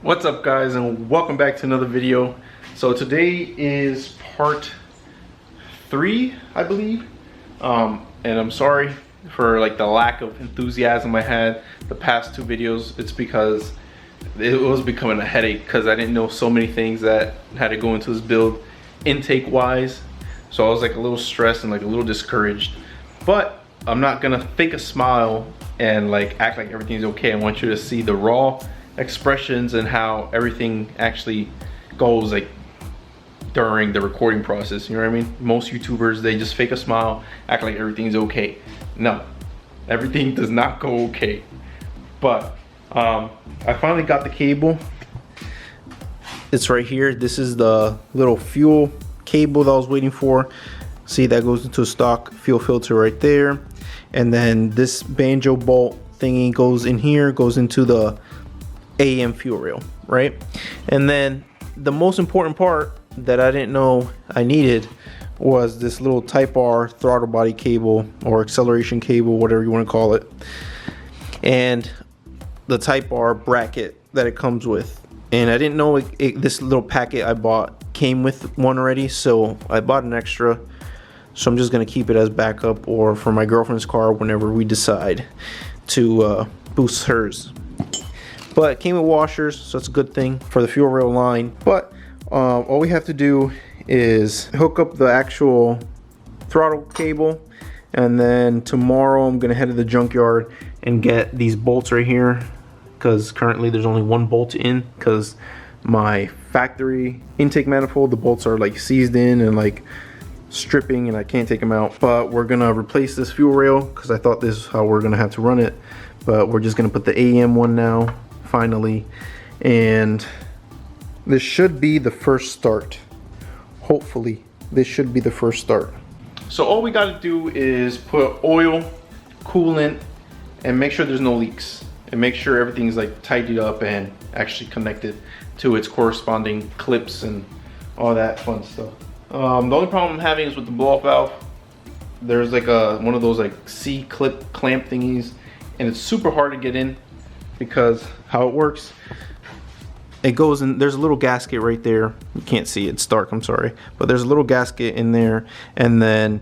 What's up, guys, and welcome back to another video. So today is part 3, I believe, and I'm sorry for like the lack of enthusiasm I had the past 2 videos. It's because it was becoming a headache because I didn't know so many things that had to go into this build intake wise. So I was like a little stressed and like a little discouraged, but I'm not gonna fake a smile and like act like everything's okay. I want you to see the raw expressions and how everything actually goes like during the recording process. You know what I mean? Most YouTubers, they just fake a smile, act like everything's okay. No, everything does not go okay. But I finally got the cable. It's right here. This is the little fuel cable that I was waiting for. See, that goes into a stock fuel filter right there, and then this banjo bolt thingy goes in here, goes into the AM fuel rail, right? And then the most important part that I didn't know I needed was this little Type R throttle body cable or acceleration cable, whatever you want to call it, and the Type R bracket that it comes with. And I didn't know this little packet I bought came with one already, so I bought an extra. So I'm just gonna keep it as backup or for my girlfriend's car whenever we decide to boost hers. But it came with washers, so it's a good thing for the fuel rail line. But all we have to do is hook up the actual throttle cable, and then tomorrow I'm gonna head to the junkyard and get these bolts right here, because currently there's only one bolt in, because my factory intake manifold, the bolts are like seized in and like stripping and I can't take them out. But we're gonna replace this fuel rail because I thought this is how we're gonna have to run it, but we're just gonna put the AM one now finally, and this should be the first start. Hopefully this should be the first start. So all we got to do is put oil, coolant, and make sure there's no leaks, and make sure everything's like tidied up and actually connected to its corresponding clips and all that fun stuff. The only problem I'm having is with the blow-off valve. There's like one of those like C-clip clamp thingies, and it's super hard to get in because how it works, it goes in, there's a little gasket right there. You can't see it, it's dark, I'm sorry, but there's a little gasket in there, and then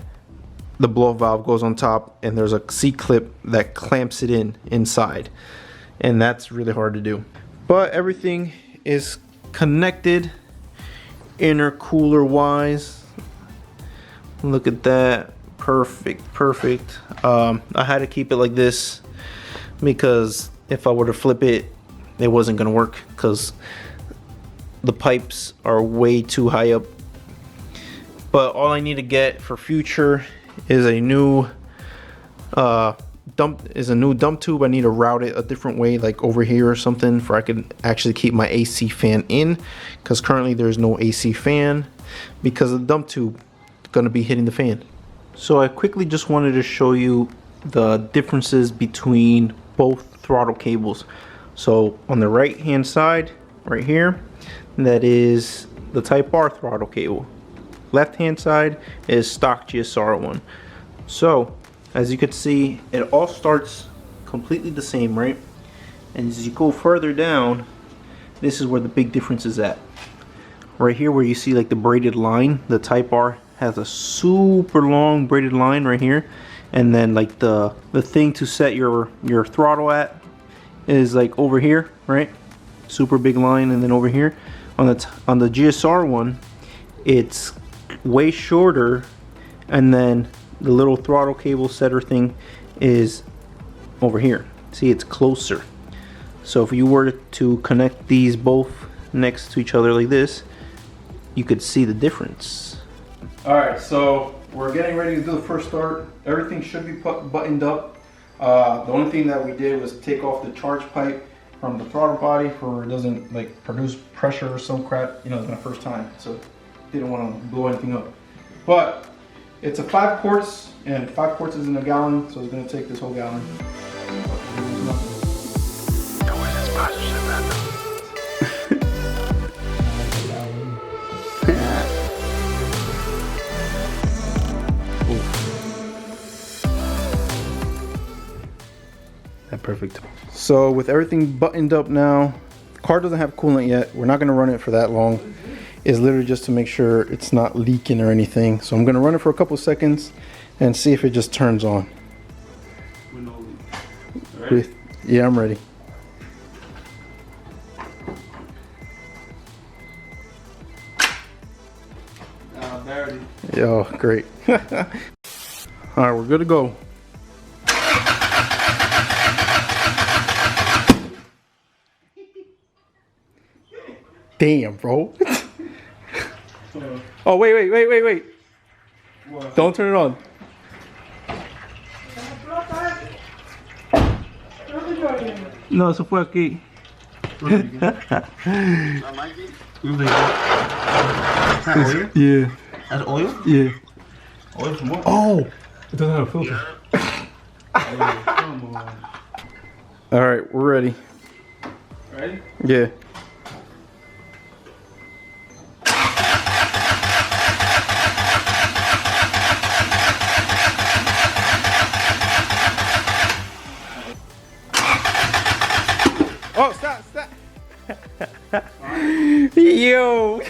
the blow-off valve goes on top, and there's a C-clip that clamps it inside, and that's really hard to do. But everything is connected intercooler wise. Look at that, perfect. I had to keep it like this because if I were to flip it, it wasn't gonna work because the pipes are way too high up. But all I need to get for future is a new dump tube. I need to route it a different way, like over here or something, for I could actually keep my AC fan in, because currently there's no AC fan because the dump tube gonna be hitting the fan. So I quickly just wanted to show you the differences between both throttle cables. So on the right hand side right here, that is the Type R throttle cable. Left hand side is stock GSR one. So as you can see, it all starts completely the same, right? And as you go further down, this is where the big difference is at. Right here where you see like the braided line, the Type R has a super long braided line right here, and then like the thing to set your throttle at is like over here, right? Super big line. And then over here on the GSR one, it's way shorter, and then the little throttle cable setter thing is over here. See, it's closer. So if you were to connect these both next to each other like this, you could see the difference. All right, so we're getting ready to do the first start. Everything should be buttoned up. The only thing that we did was take off the charge pipe from the throttle body for it doesn't like produce pressure or some crap. You know, it's my first time, so didn't want to blow anything up. But it's a 5 quarts, and 5 quarts is in a gallon, so it's going to take this whole gallon. That perfect. So with everything buttoned up now, car doesn't have coolant yet. We're not gonna run it for that long. It's literally just to make sure it's not leaking or anything. So I'm gonna run it for a couple seconds and see if it just turns on. Ready? Yeah, I'm ready. Yo, great. All right, we're good to go. Damn, bro. Oh, wait. What? Don't turn it on. No, eso fue aquí. Yeah. That's oil? Yeah. Oil from what? Oh! It doesn't have a filter. Come on. Alright, we're ready. Ready? Yeah. Oh, stop! Yo!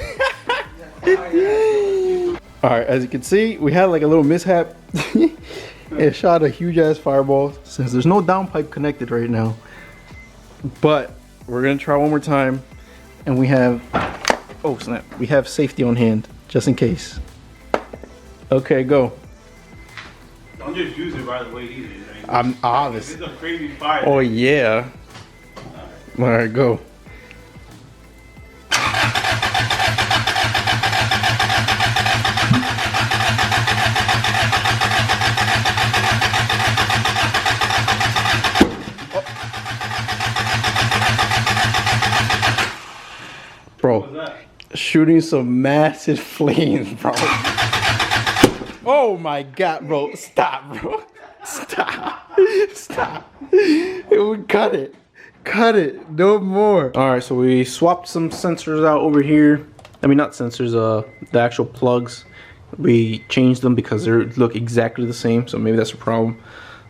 Alright, as you can see, we had like a little mishap. It shot a huge ass fireball. Since there's no downpipe connected right now. But we're gonna try one more time. And we have, oh snap, we have safety on hand, just in case. Okay, go. Don't just use it right away either. I'm obvious. It's a crazy fire. Oh yeah. Alright, go. Bro, shooting some massive flames, bro. Oh my god, bro. Stop, bro. Stop. Stop. It would cut it. Cut it. No more. Alright, so we swapped some sensors out over here. I mean, not sensors, the actual plugs. We changed them because they look exactly the same, so maybe that's a problem.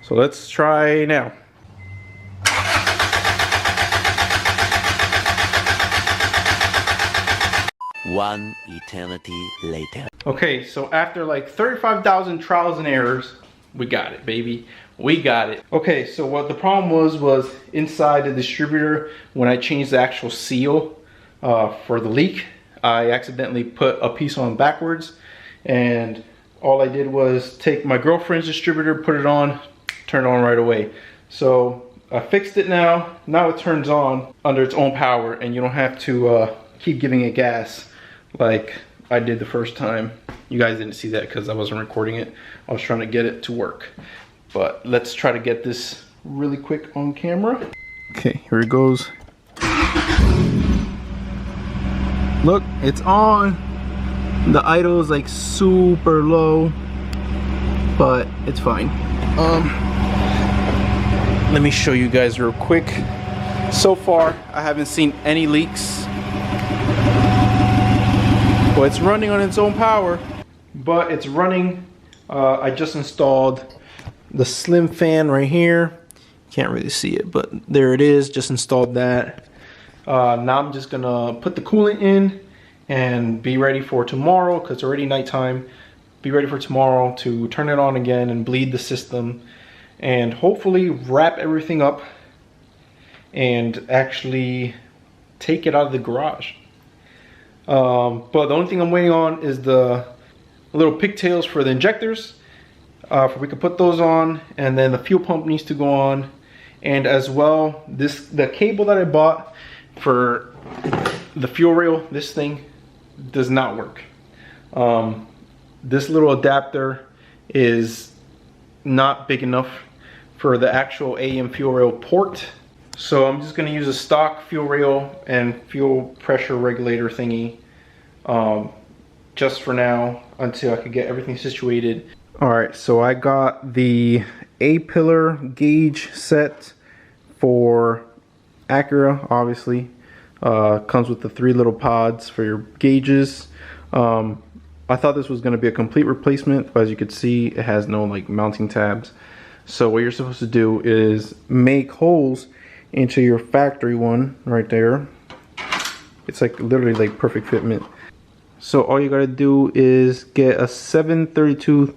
So let's try now. One eternity later. Okay, so after like 35,000 trials and errors, we got it, baby. We got it. Okay, so what the problem was inside the distributor, when I changed the actual seal for the leak, I accidentally put a piece on backwards, and all I did was take my girlfriend's distributor, put it on, turn it on right away. So I fixed it now. Now it turns on under its own power, and you don't have to keep giving it gas like I did the first time. You guys didn't see that because I wasn't recording it. I was trying to get it to work. But let's try to get this really quick on camera. Okay, here it goes. Look, it's on. The idle is like super low, but it's fine. Let me show you guys real quick. So far, I haven't seen any leaks. Well, it's running on its own power, but it's running. I just installed the slim fan right here. Can't really see it, but there it is. Just installed that. Now I'm just gonna put the coolant in and be ready for tomorrow, because it's already nighttime. Be ready for tomorrow to turn it on again and bleed the system and hopefully wrap everything up and actually take it out of the garage. But the only thing I'm waiting on is the little pigtails for the injectors. We can put those on, and then the fuel pump needs to go on, and as well the cable that I bought for the fuel rail, this thing does not work. This little adapter is not big enough for the actual AM fuel rail port, so I'm just going to use a stock fuel rail and fuel pressure regulator thingy just for now until I could get everything situated. Alright, so I got the A-pillar gauge set for Acura, obviously. Comes with the 3 little pods for your gauges. I thought this was going to be a complete replacement, but as you can see, it has no like mounting tabs. So what you're supposed to do is make holes into your factory one right there, it's like literally like perfect fitment. So all you gotta do is get a 7/32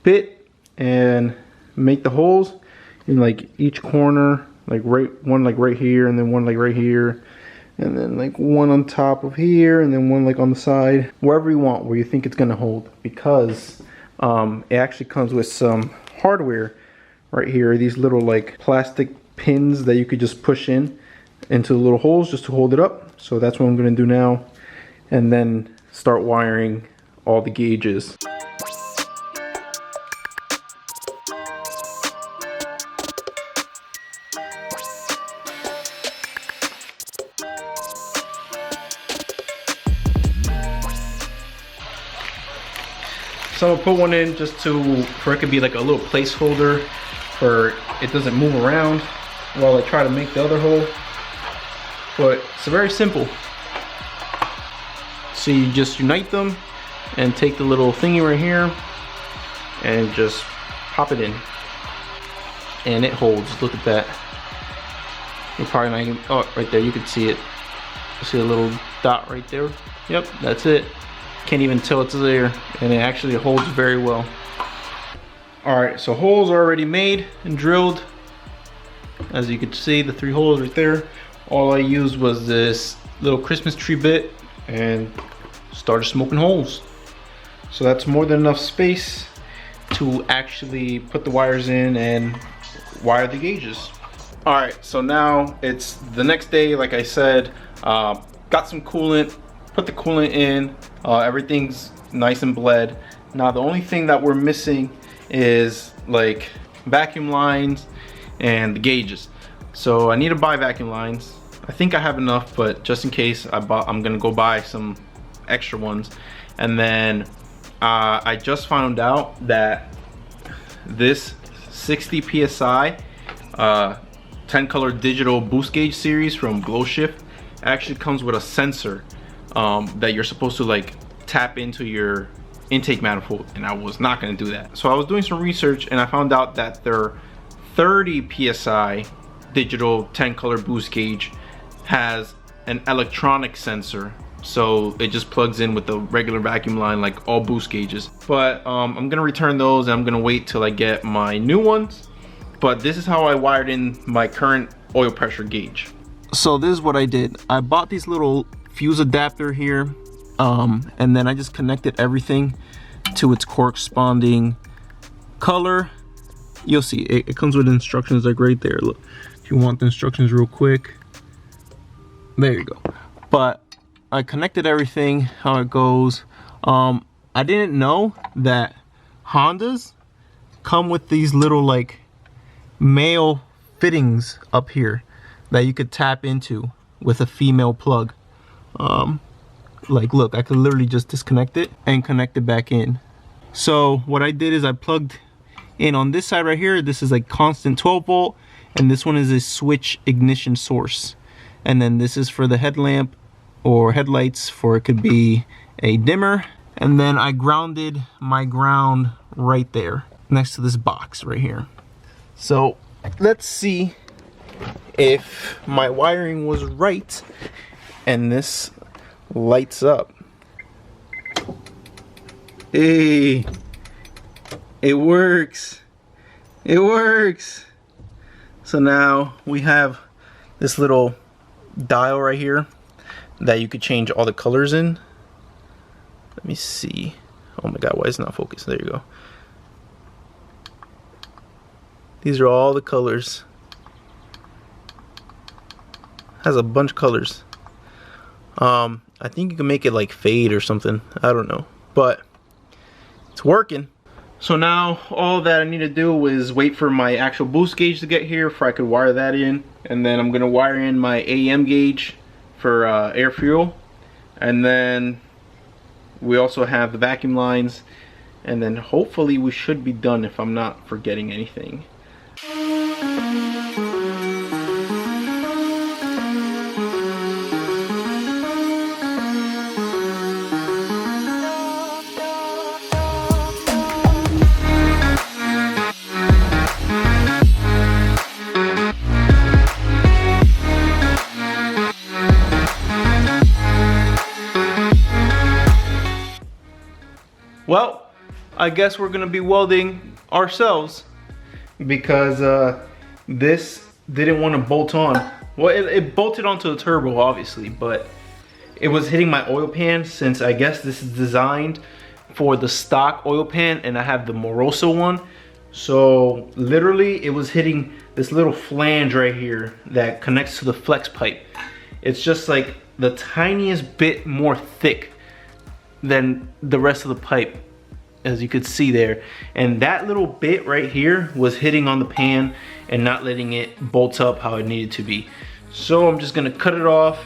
bit and make the holes in like each corner, like one like right here, and then one like right here, and then like one on top of here, and then one like on the side, wherever you want, where you think it's gonna hold, because it actually comes with some hardware right here, these little like plastic pins that you could just push into the little holes just to hold it up. So that's what I'm gonna do now, and then start wiring all the gauges. So I'm gonna put one in just for it could be like a little placeholder, for it doesn't move around while I try to make the other hole. But it's very simple. So you just unite them and take the little thingy right here and just pop it in, and it holds. Look at that. You're probably not even, oh, right there, you can see it. You see a little dot right there? Yep, that's it. Can't even tell it's there, and it actually holds very well. All right, so holes are already made and drilled. As you can see, the 3 holes right there. All I used was this little Christmas tree bit and started smoking holes. So that's more than enough space to actually put the wires in and wire the gauges. All right, so now it's the next day. Like I said, got some coolant, put the coolant in, everything's nice and bled. Now the only thing that we're missing is like vacuum lines and the gauges. So I need to buy vacuum lines. I think I have enough, but just in case, I'm gonna go buy some extra ones. And then I just found out that this 60 PSI 10 color digital boost gauge series from Glow Shift actually comes with a sensor that you're supposed to like tap into your intake manifold, and I was not going to do that. So I was doing some research and I found out that their 30 PSI digital 10 color boost gauge has an electronic sensor, so it just plugs in with the regular vacuum line like all boost gauges. But I'm gonna return those and I'm gonna wait till I get my new ones. But this is how I wired in my current oil pressure gauge. So this is what I did. I bought these little fuse adapter here, and then I just connected everything to its corresponding color. You'll see it comes with instructions like right there. Look, if you want the instructions real quick, there you go. But I connected everything how it goes. I didn't know that Hondas come with these little like male fittings up here that you could tap into with a female plug. Like look, I could literally just disconnect it and connect it back in. So what I did is I plugged in on this side right here. This is like constant 12 volt, and this one is a switch ignition source. And then this is for the headlamp or headlights, for it could be a dimmer. And then I grounded my ground right there next to this box right here. So let's see if my wiring was right and this lights up. Hey, it works. It works. So now we have this little dial right here that you could change all the colors in. Let me see. Oh my god, why is it not focused? There you go. These are all the colors. Has a bunch of colors. I think you can make it like fade or something. I don't know, but it's working. So now all that I need to do is wait for my actual boost gauge to get here for I could wire that in, and then I'm gonna wire in my AEM gauge for air fuel, and then we also have the vacuum lines, and then hopefully we should be done if I'm not forgetting anything. Well, I guess we're gonna be welding ourselves because this didn't want to bolt on. Well, it bolted onto the turbo, obviously, but it was hitting my oil pan, since I guess this is designed for the stock oil pan and I have the Moroso one. So literally it was hitting this little flange right here that connects to the flex pipe. It's just like the tiniest bit more thick than the rest of the pipe, as you could see there. And that little bit right here was hitting on the pan and not letting it bolt up how it needed to be. So I'm just gonna cut it off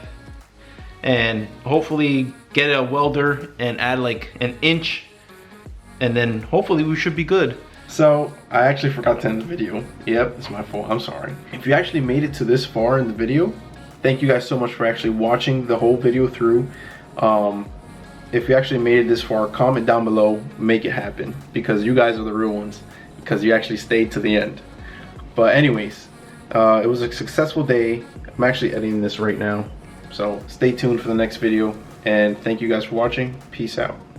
and hopefully get a welder and add like an inch, and then hopefully we should be good. So I actually forgot to end the video. Yep, it's my fault, I'm sorry. If you actually made it to this far in the video, thank you guys so much for actually watching the whole video through. If you actually made it this far, comment down below, make it happen, because you guys are the real ones, because you actually stayed to the end. But anyways, it was a successful day. I'm actually editing this right now, so stay tuned for the next video, and thank you guys for watching. Peace out.